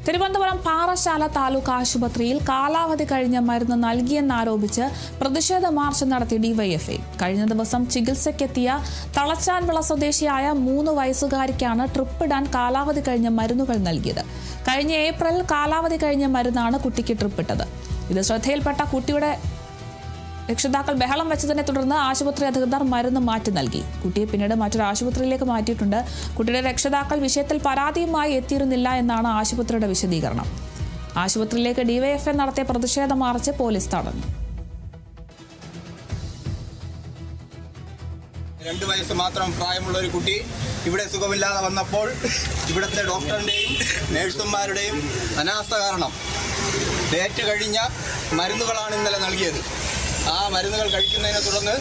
തിരുവനന്തപുരം പാറശാല താലൂക്ക് ആശുപത്രിയിൽ കാലാവധി കഴിഞ്ഞ മരുന്ന് നൽകിയെന്നാരോപിച്ച് പ്രതിഷേധ മാർച്ച് നടത്തി ഡിവൈഎഫ്ഐ. കഴിഞ്ഞ ദിവസം ചികിത്സയ്ക്കെത്തിയ തളച്ചാൻവിള സ്വദേശിയായ 3 വയസ്സുകാരിക്കാണ് ട്രിപ്പിടാൻ കാലാവധി കഴിഞ്ഞ മരുന്നുകൾ നൽകിയത്. കഴിഞ്ഞ ഏപ്രിൽ കാലാവധി കഴിഞ്ഞ മരുന്നാണ് കുട്ടിക്ക് ട്രിപ്പിട്ടത്. ഇത് ശ്രദ്ധയിൽപ്പെട്ട കുട്ടിയുടെ രക്ഷിതാക്കൾ ബഹളം വെച്ചതിനെ തുടർന്ന് ആശുപത്രി അധികൃതർ മരുന്ന് മാറ്റി നൽകി. കുട്ടിയെ പിന്നീട് മറ്റൊരു ആശുപത്രിയിലേക്ക് മാറ്റിയിട്ടുണ്ട്. കുട്ടിയുടെ രക്ഷിതാക്കൾ വിഷയത്തിൽ പരാതിയുമായി എത്തിയിരുന്നില്ല എന്നാണ് ആശുപത്രിയുടെ വിശദീകരണം. ആശുപത്രിയിലേക്ക് ഡിവൈഎഫ്ഐ നടത്തിയ പ്രതിഷേധ മാർച്ച് പോലീസ് തടഞ്ഞു. 2 വയസ്സ് മാത്രം പ്രായമുള്ള ഒരു കുട്ടി ഇവിടെ സുഖമില്ലാതെ വന്നപ്പോൾ ഇവിടുത്തെ ഡോക്ടറിൻ്റെയും നേഴ്സുമാരുടെയും അനാസ്ഥ കാരണം ഡേറ്റ് കഴിഞ്ഞ മരുന്നുകളാണ് ഇന്നലെ നൽകിയത്. ആ മരുന്നുകൾ കഴിക്കുന്നതിനെ തുടർന്ന്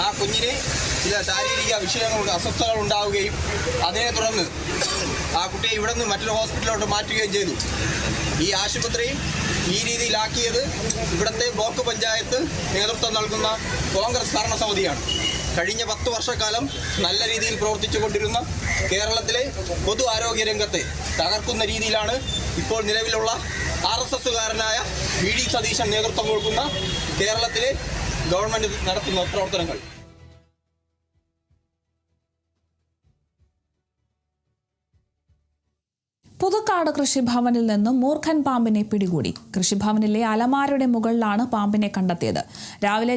ആ കുഞ്ഞിന് ചില ശാരീരിക വിഷയങ്ങളുണ്ട്, അസ്വസ്ഥതകൾ ഉണ്ടാവുകയും അതിനെ തുടർന്ന് ആ കുട്ടിയെ ഇവിടെ നിന്ന് മറ്റൊരു ഹോസ്പിറ്റലിലോട്ട് മാറ്റുകയും ചെയ്തു. ഈ ആശുപത്രി ഈ രീതിയിലാക്കിയത് ഇവിടുത്തെ ബ്ലോക്ക് പഞ്ചായത്ത് നേതൃത്വം നൽകുന്ന കോൺഗ്രസ് ഭരണസമിതിയാണ്. കഴിഞ്ഞ 10 വർഷക്കാലം നല്ല രീതിയിൽ പ്രവർത്തിച്ചു കൊണ്ടിരുന്ന കേരളത്തിലെ പൊതു ആരോഗ്യ രംഗത്തെ തകർക്കുന്ന രീതിയിലാണ് ഇപ്പോൾ നിലവിലുള്ള RSSകാരനായ വി ഡി സതീശൻ നേതൃത്വം കൊടുക്കുന്ന കേരളത്തിലെ ഗവൺമെന്റ് നടത്തുന്ന പ്രവർത്തനങ്ങൾ. പുതുക്കാട് കൃഷിഭവനിൽ നിന്നും മൂർഖൻ പാമ്പിനെ പിടികൂടി. കൃഷിഭവനിലെ അലമാരയുടെ മുകളിലാണ് പാമ്പിനെ കണ്ടെത്തിയത്. രാവിലെ